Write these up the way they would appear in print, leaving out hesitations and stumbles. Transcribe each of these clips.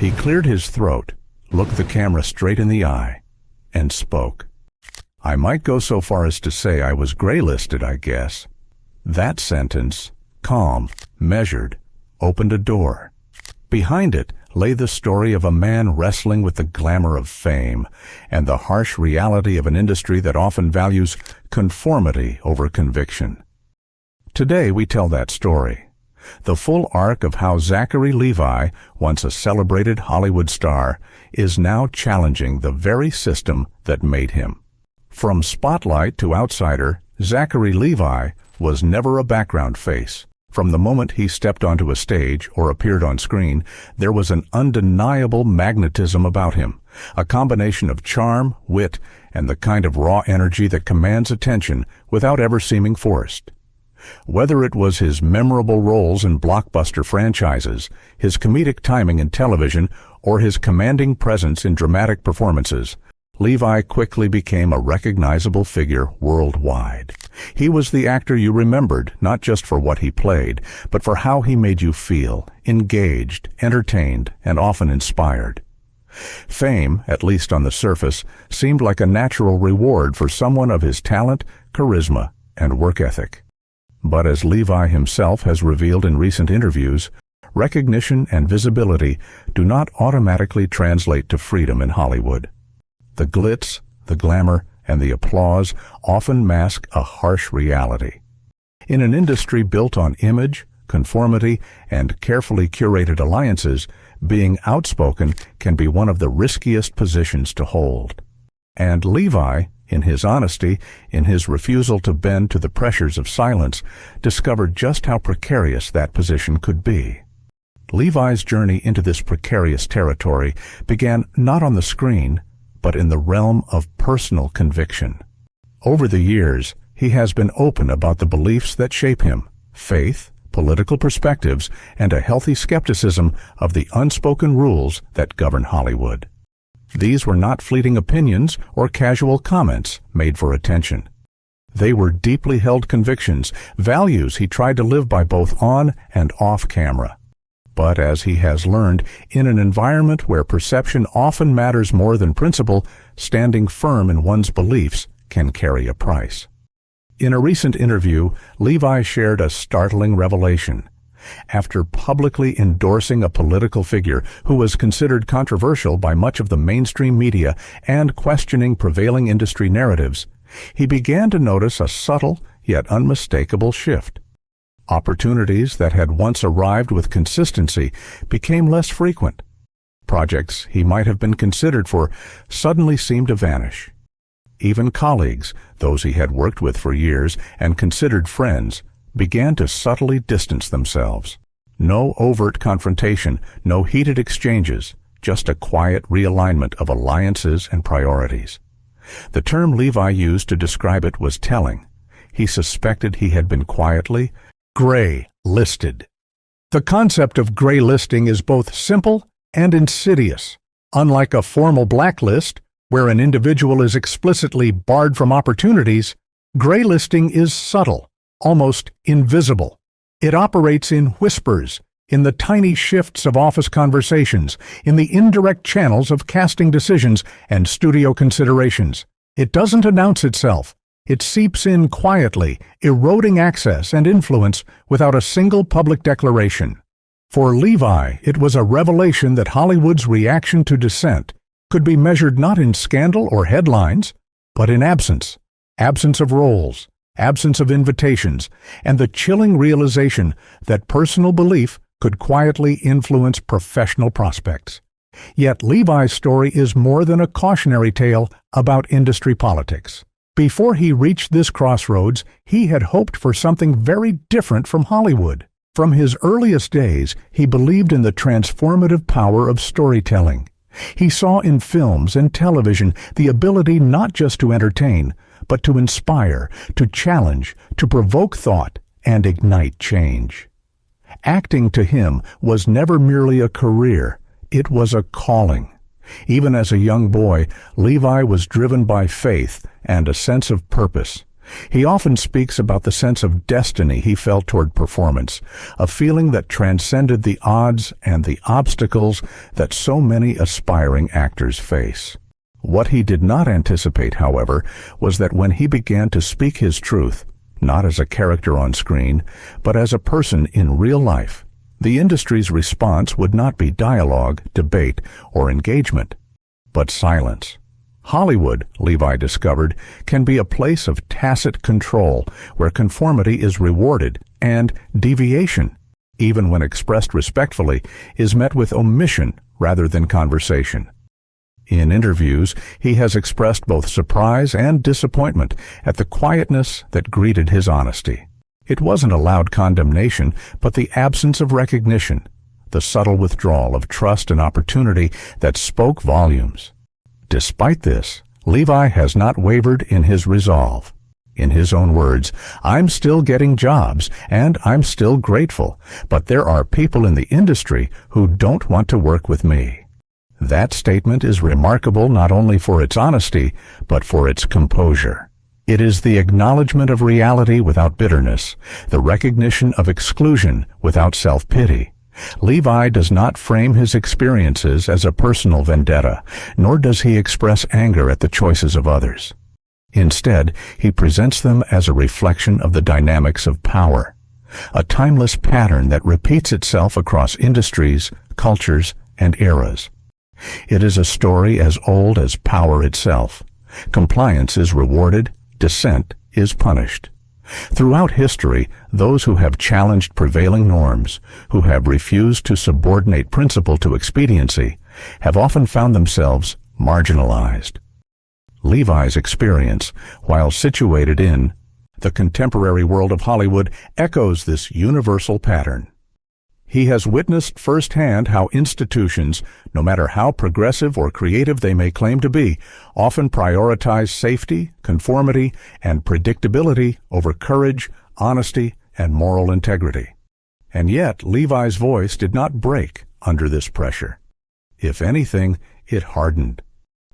He cleared his throat, looked the camera straight in the eye, and spoke. "I might go so far as to say I was gray-listed, I guess." That sentence, calm, measured, opened a door. Behind it lay the story of a man wrestling with the glamour of fame and the harsh reality of an industry that often values conformity over conviction. Today we tell that story, the full arc of how Zachary Levi, once a celebrated Hollywood star, is now challenging the very system that made him. From spotlight to outsider, Zachary Levi was never a background face. From the moment he stepped onto a stage or appeared on screen, there was an undeniable magnetism about him, a combination of charm, wit, and the kind of raw energy that commands attention without ever seeming forced. Whether it was his memorable roles in blockbuster franchises, his comedic timing in television, or his commanding presence in dramatic performances, Levi quickly became a recognizable figure worldwide. He was the actor you remembered, not just for what he played, but for how he made you feel, engaged, entertained, and often inspired. Fame, at least on the surface, seemed like a natural reward for someone of his talent, charisma, and work ethic. But as Levi himself has revealed in recent interviews, recognition and visibility do not automatically translate to freedom in Hollywood. The glitz, the glamour, and the applause often mask a harsh reality. In an industry built on image, conformity, and carefully curated alliances, being outspoken can be one of the riskiest positions to hold. And Levi, in his honesty, in his refusal to bend to the pressures of silence, discovered just how precarious that position could be. Levi's journey into this precarious territory began not on the screen, but in the realm of personal conviction. Over the years, he has been open about the beliefs that shape him, faith, political perspectives, and a healthy skepticism of the unspoken rules that govern Hollywood. These were not fleeting opinions or casual comments made for attention. They were deeply held convictions, values he tried to live by both on and off camera. But as he has learned, in an environment where perception often matters more than principle, standing firm in one's beliefs can carry a price. In a recent interview, Levi shared a startling revelation. After publicly endorsing a political figure who was considered controversial by much of the mainstream media and questioning prevailing industry narratives, he began to notice a subtle yet unmistakable shift. Opportunities that had once arrived with consistency became less frequent. Projects he might have been considered for suddenly seemed to vanish. Even colleagues, those he had worked with for years and considered friends, began to subtly distance themselves. No overt confrontation, no heated exchanges, just a quiet realignment of alliances and priorities. The term Levi used to describe it was telling. He suspected he had been quietly gray-listed. The concept of gray-listing is both simple and insidious. Unlike a formal blacklist, where an individual is explicitly barred from opportunities, gray-listing is subtle, almost invisible. It operates in whispers, in the tiny shifts of office conversations, in the indirect channels of casting decisions and studio considerations. It doesn't announce itself. It seeps in quietly, eroding access and influence without a single public declaration. For Levi, it was a revelation that Hollywood's reaction to dissent could be measured not in scandal or headlines, but in absence of roles, absence of invitations, and the chilling realization that personal belief could quietly influence professional prospects. Yet Levi's story is more than a cautionary tale about industry politics. Before he reached this crossroads, he had hoped for something very different from Hollywood. From his earliest days, he believed in the transformative power of storytelling. He saw in films and television the ability not just to entertain, but to inspire, to challenge, to provoke thought, and ignite change. Acting to him was never merely a career, it was a calling. Even as a young boy, Levi was driven by faith and a sense of purpose. He often speaks about the sense of destiny he felt toward performance, a feeling that transcended the odds and the obstacles that so many aspiring actors face. What he did not anticipate, however, was that when he began to speak his truth, not as a character on screen, but as a person in real life, the industry's response would not be dialogue, debate, or engagement, but silence. Hollywood, Levi discovered, can be a place of tacit control where conformity is rewarded and deviation, even when expressed respectfully, is met with omission rather than conversation. In interviews, he has expressed both surprise and disappointment at the quietness that greeted his honesty. It wasn't a loud condemnation, but the absence of recognition, the subtle withdrawal of trust and opportunity that spoke volumes. Despite this, Levi has not wavered in his resolve. In his own words, "I'm still getting jobs, and I'm still grateful, but there are people in the industry who don't want to work with me." That statement is remarkable not only for its honesty, but for its composure. It is the acknowledgement of reality without bitterness, the recognition of exclusion without self-pity. Levi does not frame his experiences as a personal vendetta, nor does he express anger at the choices of others. Instead, he presents them as a reflection of the dynamics of power, a timeless pattern that repeats itself across industries, cultures, and eras. It is a story as old as power itself. Compliance is rewarded, dissent is punished. Throughout history, those who have challenged prevailing norms, who have refused to subordinate principle to expediency, have often found themselves marginalized. Levi's experience, while situated in the contemporary world of Hollywood, echoes this universal pattern. He has witnessed firsthand how institutions, no matter how progressive or creative they may claim to be, often prioritize safety, conformity, and predictability over courage, honesty, and moral integrity. And yet, Levi's voice did not break under this pressure. If anything, it hardened.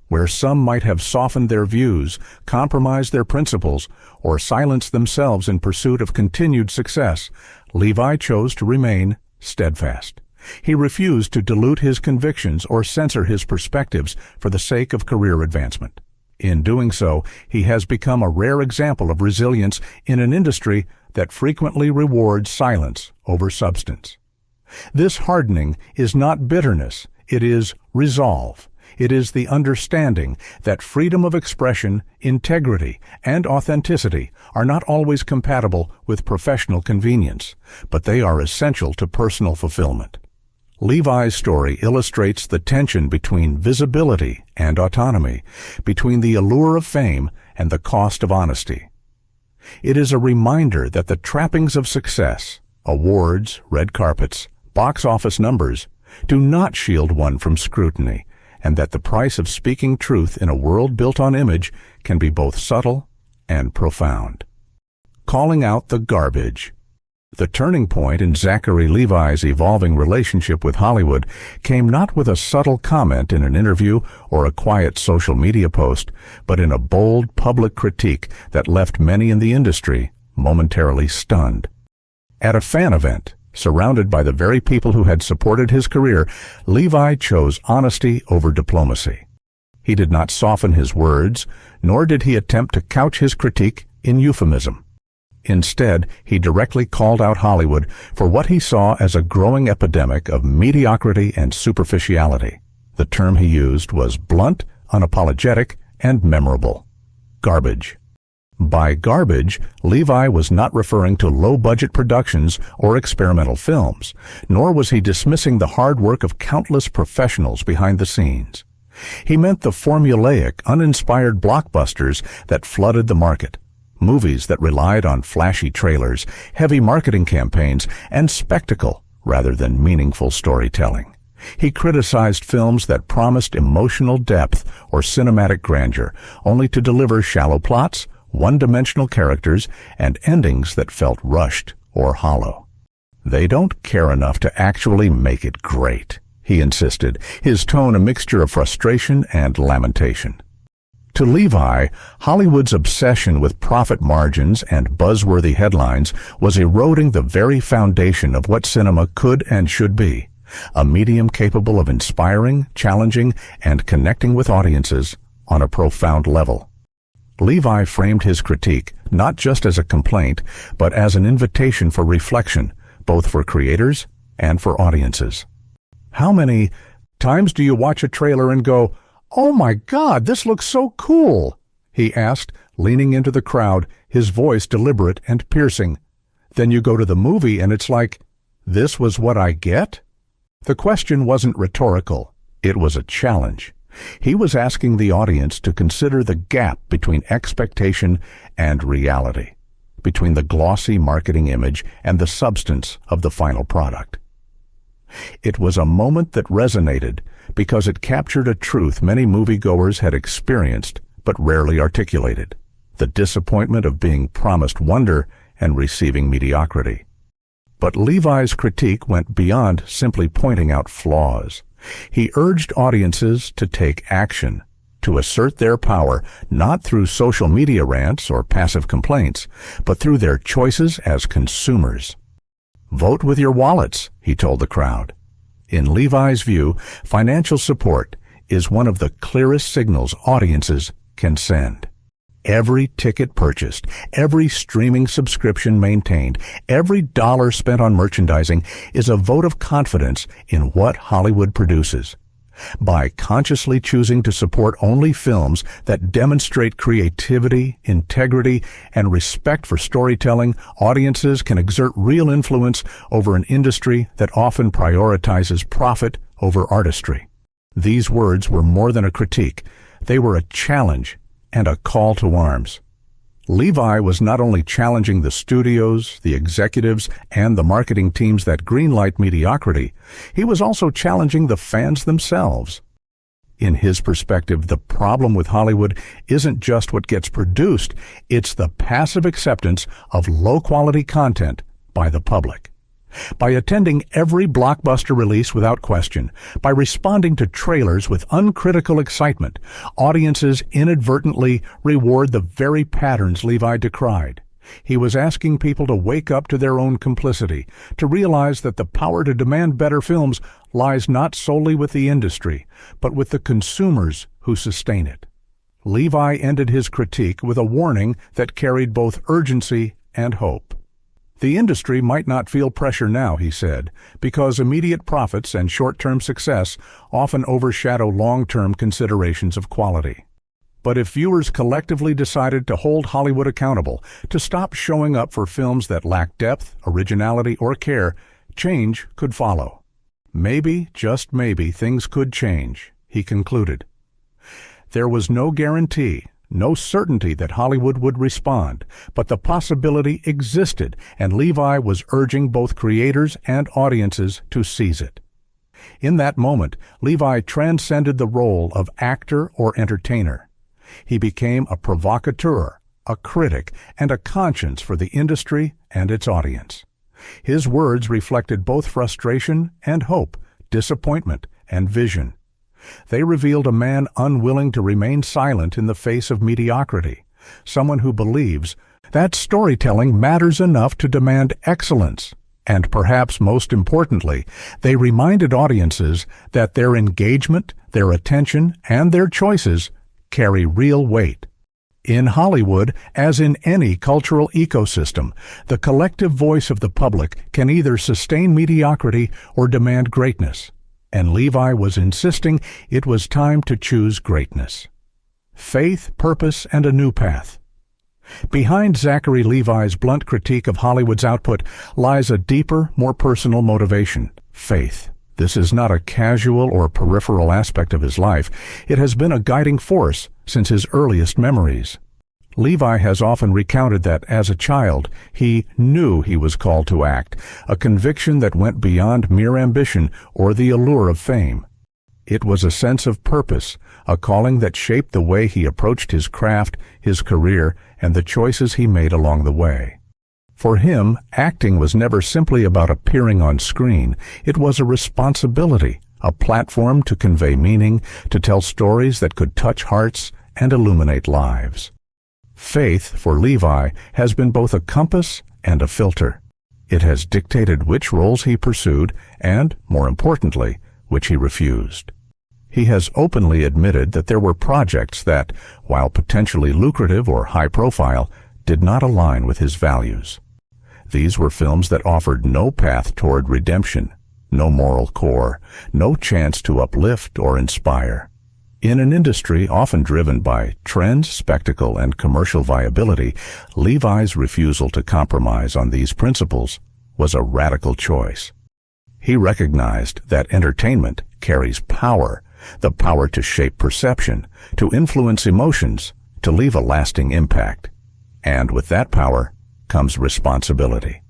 Where some might have softened their views, compromised their principles, or silenced themselves in pursuit of continued success, Levi chose to remain steadfast. He refused to dilute his convictions or censor his perspectives for the sake of career advancement. In doing so, he has become a rare example of resilience in an industry that frequently rewards silence over substance. This hardening is not bitterness, it is resolve. It is the understanding that freedom of expression, integrity, and authenticity are not always compatible with professional convenience, but they are essential to personal fulfillment. Levi's story illustrates the tension between visibility and autonomy, between the allure of fame and the cost of honesty. It is a reminder that the trappings of success, awards, red carpets, box office numbers, do not shield one from scrutiny, and that the price of speaking truth in a world built on image can be both subtle and profound. Calling out the garbage. The turning point in Zachary Levi's evolving relationship with Hollywood came not with a subtle comment in an interview or a quiet social media post, but in a bold public critique that left many in the industry momentarily stunned. At a fan event, surrounded by the very people who had supported his career, Levi chose honesty over diplomacy. He did not soften his words, nor did he attempt to couch his critique in euphemism. Instead, he directly called out Hollywood for what he saw as a growing epidemic of mediocrity and superficiality. The term he used was blunt, unapologetic, and memorable. Garbage. By garbage, Levi was not referring to low-budget productions or experimental films, nor was he dismissing the hard work of countless professionals behind the scenes. He meant the formulaic, uninspired blockbusters that flooded the market, movies that relied on flashy trailers, heavy marketing campaigns, and spectacle rather than meaningful storytelling. He criticized films that promised emotional depth or cinematic grandeur, only to deliver shallow plots, one-dimensional characters, and endings that felt rushed or hollow. They don't care enough to actually make it great, he insisted, his tone a mixture of frustration and lamentation. To Levi, Hollywood's obsession with profit margins and buzzworthy headlines was eroding the very foundation of what cinema could and should be, a medium capable of inspiring, challenging, and connecting with audiences on a profound level. Levi framed his critique not just as a complaint, but as an invitation for reflection, both for creators and for audiences. How many times do you watch a trailer and go, "Oh my God, this looks so cool," he asked, leaning into the crowd, his voice deliberate and piercing. Then you go to the movie and it's like, "This was what I get?" The question wasn't rhetorical. It was a challenge. He was asking the audience to consider the gap between expectation and reality, between the glossy marketing image and the substance of the final product. It was a moment that resonated because it captured a truth many moviegoers had experienced but rarely articulated: the disappointment of being promised wonder and receiving mediocrity. But Levi's critique went beyond simply pointing out flaws. He urged audiences to take action, to assert their power not through social media rants or passive complaints, but through their choices as consumers. "Vote with your wallets," he told the crowd. In Levi's view, financial support is one of the clearest signals audiences can send. Every ticket purchased, every streaming subscription maintained, every dollar spent on merchandising is a vote of confidence in what Hollywood produces. By consciously choosing to support only films that demonstrate creativity, integrity, and respect for storytelling, audiences can exert real influence over an industry that often prioritizes profit over artistry. These words were more than a critique. They were a challenge and a call to arms. Levi was not only challenging the studios, the executives, and the marketing teams that greenlight mediocrity, he was also challenging the fans themselves. In his perspective, the problem with Hollywood isn't just what gets produced, it's the passive acceptance of low-quality content by the public. By attending every blockbuster release without question, by responding to trailers with uncritical excitement, audiences inadvertently reward the very patterns Levi decried. He was asking people to wake up to their own complicity, to realize that the power to demand better films lies not solely with the industry, but with the consumers who sustain it. Levi ended his critique with a warning that carried both urgency and hope. The industry might not feel pressure now, he said, because immediate profits and short-term success often overshadow long-term considerations of quality. But if viewers collectively decided to hold Hollywood accountable, to stop showing up for films that lack depth, originality, or care, change could follow. Maybe, just maybe, things could change, he concluded. There was no guarantee, no certainty that Hollywood would respond, but the possibility existed, and Levi was urging both creators and audiences to seize it. In that moment, Levi transcended the role of actor or entertainer. He became a provocateur, a critic, and a conscience for the industry and its audience. His words reflected both frustration and hope, disappointment and vision. They revealed a man unwilling to remain silent in the face of mediocrity, someone who believes that storytelling matters enough to demand excellence. And perhaps most importantly, they reminded audiences that their engagement, their attention, and their choices carry real weight. In Hollywood, as in any cultural ecosystem, the collective voice of the public can either sustain mediocrity or demand greatness. And Levi was insisting it was time to choose greatness. Faith, purpose, and a new path. Behind Zachary Levi's blunt critique of Hollywood's output lies a deeper, more personal motivation: faith. This is not a casual or peripheral aspect of his life. It has been a guiding force since his earliest memories. Levi has often recounted that, as a child, he knew he was called to act, a conviction that went beyond mere ambition or the allure of fame. It was a sense of purpose, a calling that shaped the way he approached his craft, his career, and the choices he made along the way. For him, acting was never simply about appearing on screen. It was a responsibility, a platform to convey meaning, to tell stories that could touch hearts and illuminate lives. Faith, for Levi, has been both a compass and a filter. It has dictated which roles he pursued and, more importantly, which he refused. He has openly admitted that there were projects that, while potentially lucrative or high-profile, did not align with his values. These were films that offered no path toward redemption, no moral core, no chance to uplift or inspire. In an industry often driven by trends, spectacle, and commercial viability, Levi's refusal to compromise on these principles was a radical choice. He recognized that entertainment carries power, the power to shape perception, to influence emotions, to leave a lasting impact. And with that power comes responsibility.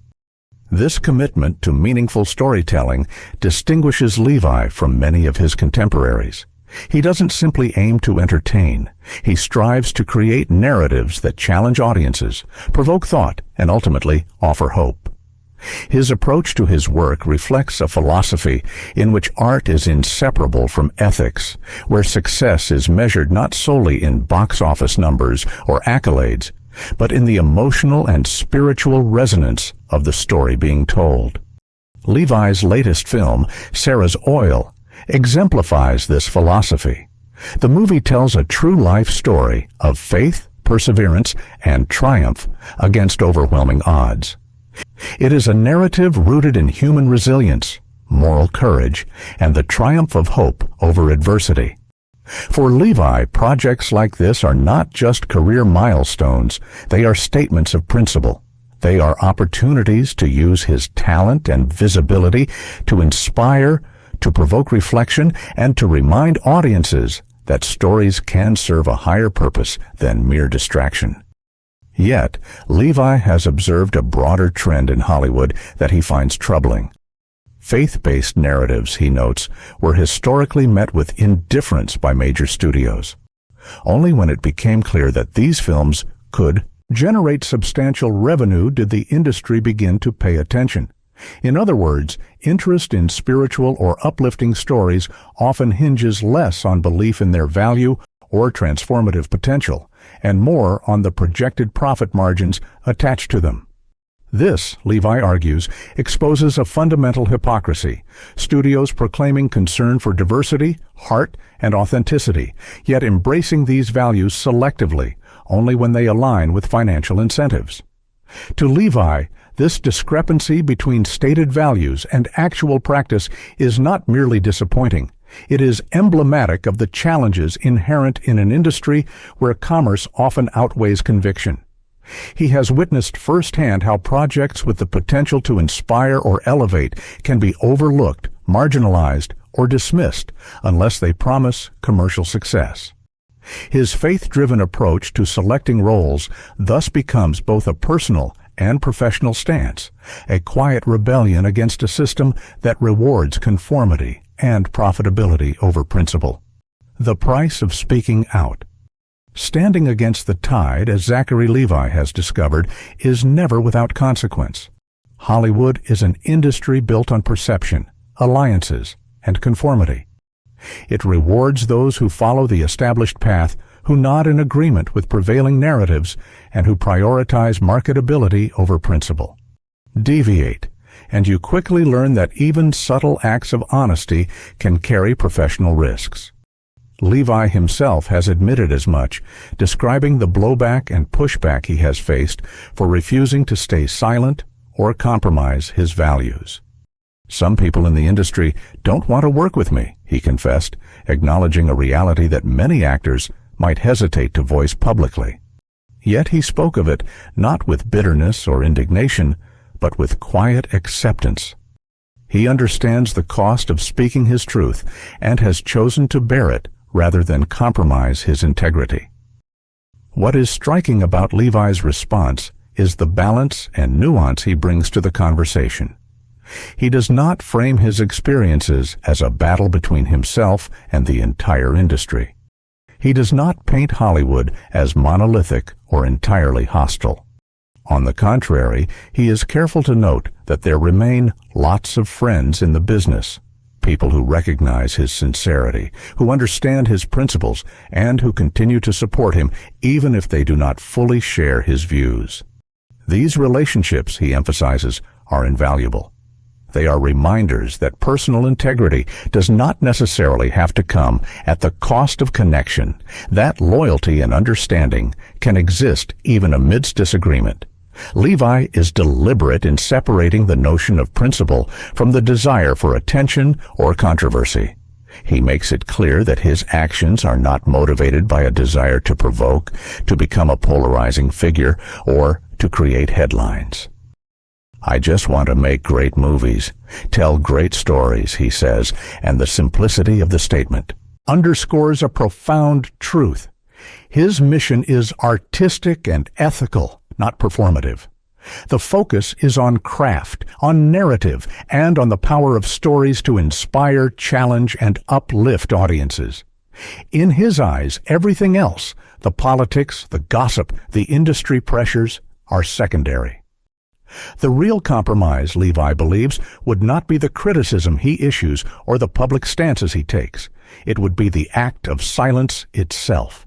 This commitment to meaningful storytelling distinguishes Levi from many of his contemporaries. He doesn't simply aim to entertain. He strives to create narratives that challenge audiences, provoke thought, and ultimately offer hope. His approach to his work reflects a philosophy in which art is inseparable from ethics, where success is measured not solely in box office numbers or accolades, but in the emotional and spiritual resonance of the story being told. Levi's latest film, Sarah's Oil, exemplifies this philosophy. The movie tells a true life story of faith, perseverance, and triumph against overwhelming odds. It is a narrative rooted in human resilience, moral courage, and the triumph of hope over adversity. For Levi, projects like this are not just career milestones, they are statements of principle. They are opportunities to use his talent and visibility to inspire, to provoke reflection, and to remind audiences that stories can serve a higher purpose than mere distraction. Yet, Levi has observed a broader trend in Hollywood that he finds troubling. Faith-based narratives, he notes, were historically met with indifference by major studios. Only when it became clear that these films could generate substantial revenue did the industry begin to pay attention. In other words, interest in spiritual or uplifting stories often hinges less on belief in their value or transformative potential, and more on the projected profit margins attached to them. This, Levi argues, exposes a fundamental hypocrisy, studios proclaiming concern for diversity, heart, and authenticity, yet embracing these values selectively, only when they align with financial incentives. To Levi, this discrepancy between stated values and actual practice is not merely disappointing. It is emblematic of the challenges inherent in an industry where commerce often outweighs conviction. He has witnessed firsthand how projects with the potential to inspire or elevate can be overlooked, marginalized, or dismissed unless they promise commercial success. His faith-driven approach to selecting roles thus becomes both a personal and professional stance, a quiet rebellion against a system that rewards conformity and profitability over principle. The price of speaking out. Standing against the tide, as Zachary Levi has discovered, is never without consequence. Hollywood is an industry built on perception, alliances, and conformity. It rewards those who follow the established path, who nod in agreement with prevailing narratives, and who prioritize marketability over principle. Deviate, and you quickly learn that even subtle acts of honesty can carry professional risks. Levi himself has admitted as much, describing the blowback and pushback he has faced for refusing to stay silent or compromise his values. "Some people in the industry don't want to work with me," he confessed, acknowledging a reality that many actors might hesitate to voice publicly. Yet he spoke of it not with bitterness or indignation, but with quiet acceptance. He understands the cost of speaking his truth and has chosen to bear it rather than compromise his integrity. What is striking about Levi's response is the balance and nuance he brings to the conversation. He does not frame his experiences as a battle between himself and the entire industry. He does not paint Hollywood as monolithic or entirely hostile. On the contrary, he is careful to note that there remain lots of friends in the business, people who recognize his sincerity, who understand his principles, and who continue to support him even if they do not fully share his views. These relationships, he emphasizes, are invaluable. They are reminders that personal integrity does not necessarily have to come at the cost of connection, that loyalty and understanding can exist even amidst disagreement. Levi is deliberate in separating the notion of principle from the desire for attention or controversy. He makes it clear that his actions are not motivated by a desire to provoke, to become a polarizing figure, or to create headlines. "I just want to make great movies, tell great stories," he says, and the simplicity of the statement underscores a profound truth. His mission is artistic and ethical, not performative. The focus is on craft, on narrative, and on the power of stories to inspire, challenge, and uplift audiences. In his eyes, everything else, the politics, the gossip, the industry pressures, are secondary. The real compromise, Levi believes, would not be the criticism he issues or the public stances he takes. It would be the act of silence itself.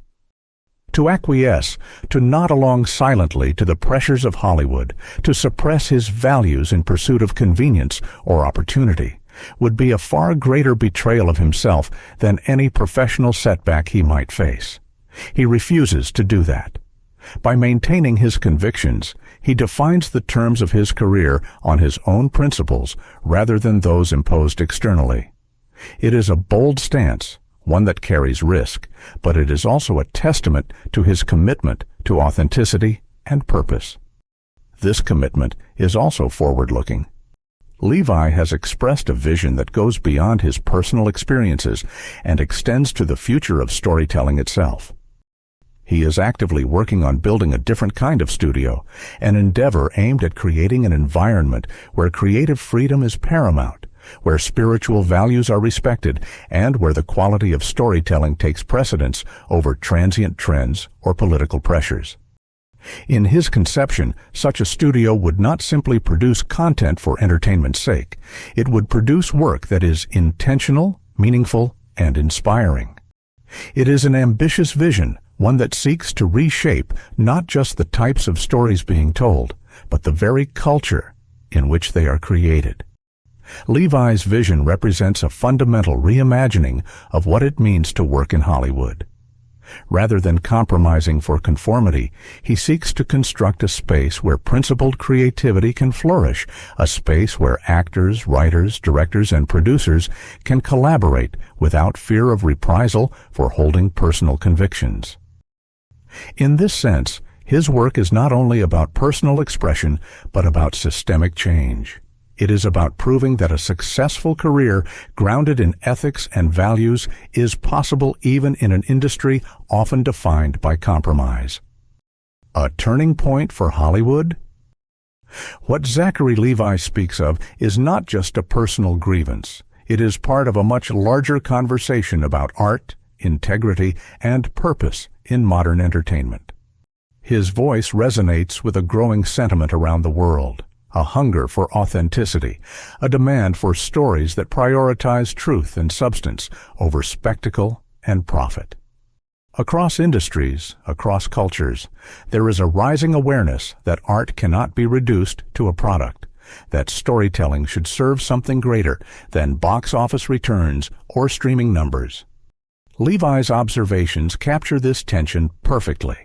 To acquiesce, to nod along silently to the pressures of Hollywood, to suppress his values in pursuit of convenience or opportunity, would be a far greater betrayal of himself than any professional setback he might face. He refuses to do that. By maintaining his convictions, he defines the terms of his career on his own principles rather than those imposed externally. It is a bold stance, one that carries risk, but it is also a testament to his commitment to authenticity and purpose. This commitment is also forward-looking. Levi has expressed a vision that goes beyond his personal experiences and extends to the future of storytelling itself. He is actively working on building a different kind of studio, an endeavor aimed at creating an environment where creative freedom is paramount, where spiritual values are respected, and where the quality of storytelling takes precedence over transient trends or political pressures. In his conception, such a studio would not simply produce content for entertainment's sake. It would produce work that is intentional, meaningful, and inspiring. It is an ambitious vision, one that seeks to reshape not just the types of stories being told, but the very culture in which they are created. Levi's vision represents a fundamental reimagining of what it means to work in Hollywood. Rather than compromising for conformity, he seeks to construct a space where principled creativity can flourish, a space where actors, writers, directors, and producers can collaborate without fear of reprisal for holding personal convictions. In this sense, his work is not only about personal expression, but about systemic change. It is about proving that a successful career grounded in ethics and values is possible even in an industry often defined by compromise. A turning point for Hollywood? What Zachary Levi speaks of is not just a personal grievance. It is part of a much larger conversation about art, integrity, and purpose in modern entertainment. His voice resonates with a growing sentiment around the world. A hunger for authenticity, a demand for stories that prioritize truth and substance over spectacle and profit. Across industries, across cultures, there is a rising awareness that art cannot be reduced to a product, that storytelling should serve something greater than box office returns or streaming numbers. Levi's observations capture this tension perfectly.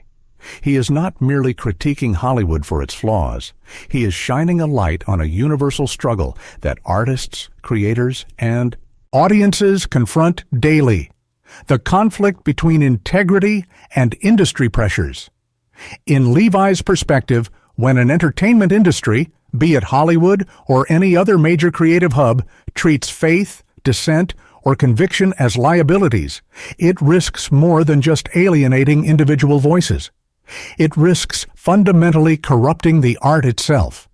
He is not merely critiquing Hollywood for its flaws. He is shining a light on a universal struggle that artists, creators, and audiences confront daily: the conflict between integrity and industry pressures. In Levi's perspective, when an entertainment industry, be it Hollywood or any other major creative hub, treats faith, dissent, or conviction as liabilities, it risks more than just alienating individual voices. It risks fundamentally corrupting the art itself.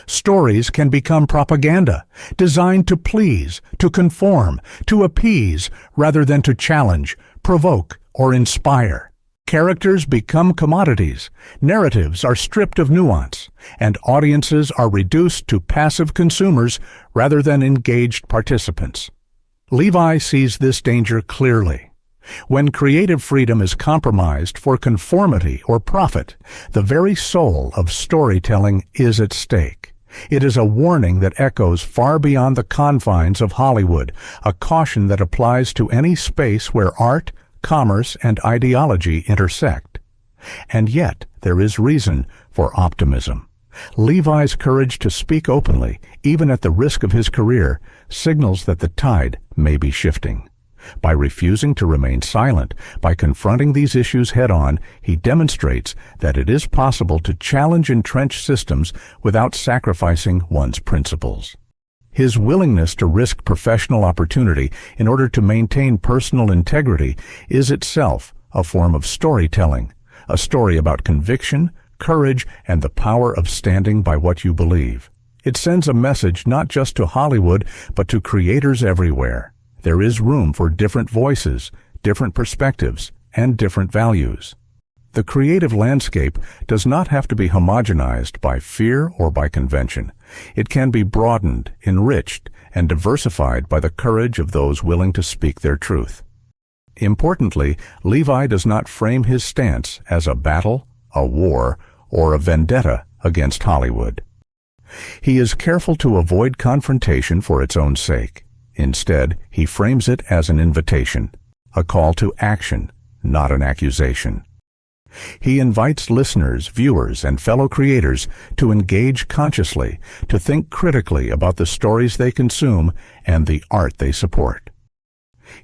Stories can become propaganda, designed to please, to conform, to appease, rather than to challenge, provoke, or inspire. Characters become commodities, narratives are stripped of nuance, and audiences are reduced to passive consumers rather than engaged participants. Levi sees this danger clearly. When creative freedom is compromised for conformity or profit, the very soul of storytelling is at stake. It is a warning that echoes far beyond the confines of Hollywood, a caution that applies to any space where art, commerce, and ideology intersect. And yet, there is reason for optimism. Levi's courage to speak openly, even at the risk of his career, signals that the tide may be shifting. By refusing to remain silent, by confronting these issues head-on, he demonstrates that it is possible to challenge entrenched systems without sacrificing one's principles. His willingness to risk professional opportunity in order to maintain personal integrity is itself a form of storytelling, a story about conviction, courage, and the power of standing by what you believe. It sends a message not just to Hollywood, but to creators everywhere. There is room for different voices, different perspectives, and different values. The creative landscape does not have to be homogenized by fear or by convention. It can be broadened, enriched, and diversified by the courage of those willing to speak their truth. Importantly, Levi does not frame his stance as a battle, a war, or a vendetta against Hollywood. He is careful to avoid confrontation for its own sake. Instead, he frames it as an invitation, a call to action, not an accusation. He invites listeners, viewers, and fellow creators to engage consciously, to think critically about the stories they consume and the art they support.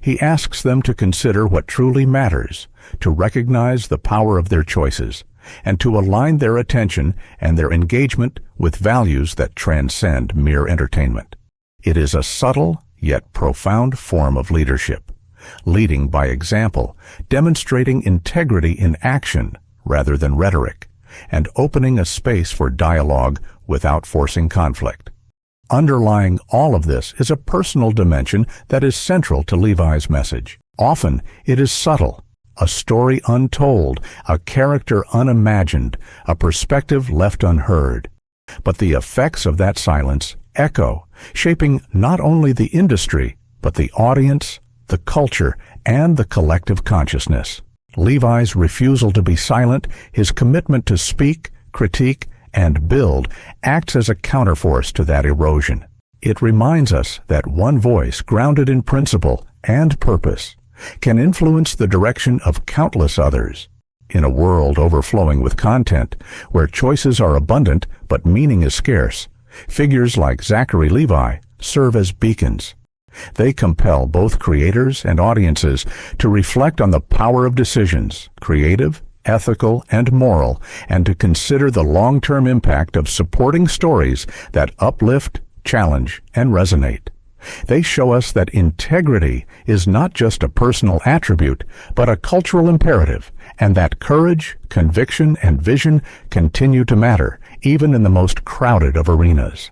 He asks them to consider what truly matters, to recognize the power of their choices, and to align their attention and their engagement with values that transcend mere entertainment. It is a subtle yet profound form of leadership, leading by example, demonstrating integrity in action rather than rhetoric, and opening a space for dialogue without forcing conflict. Underlying all of this is a personal dimension that is central to Levi's message. Often it is subtle, a story untold, a character unimagined, a perspective left unheard. But the effects of that silence echo, shaping not only the industry, but the audience, the culture, and the collective consciousness. Levi's refusal to be silent, his commitment to speak, critique, and build, acts as a counterforce to that erosion. It reminds us that one voice grounded in principle and purpose can influence the direction of countless others. In a world overflowing with content, where choices are abundant but meaning is scarce, figures like Zachary Levi serve as beacons. They compel both creators and audiences to reflect on the power of decisions, creative, ethical, and moral, and to consider the long-term impact of supporting stories that uplift, challenge, and resonate. They show us that integrity is not just a personal attribute, but a cultural imperative, and that courage, conviction, and vision continue to matter, even in the most crowded of arenas.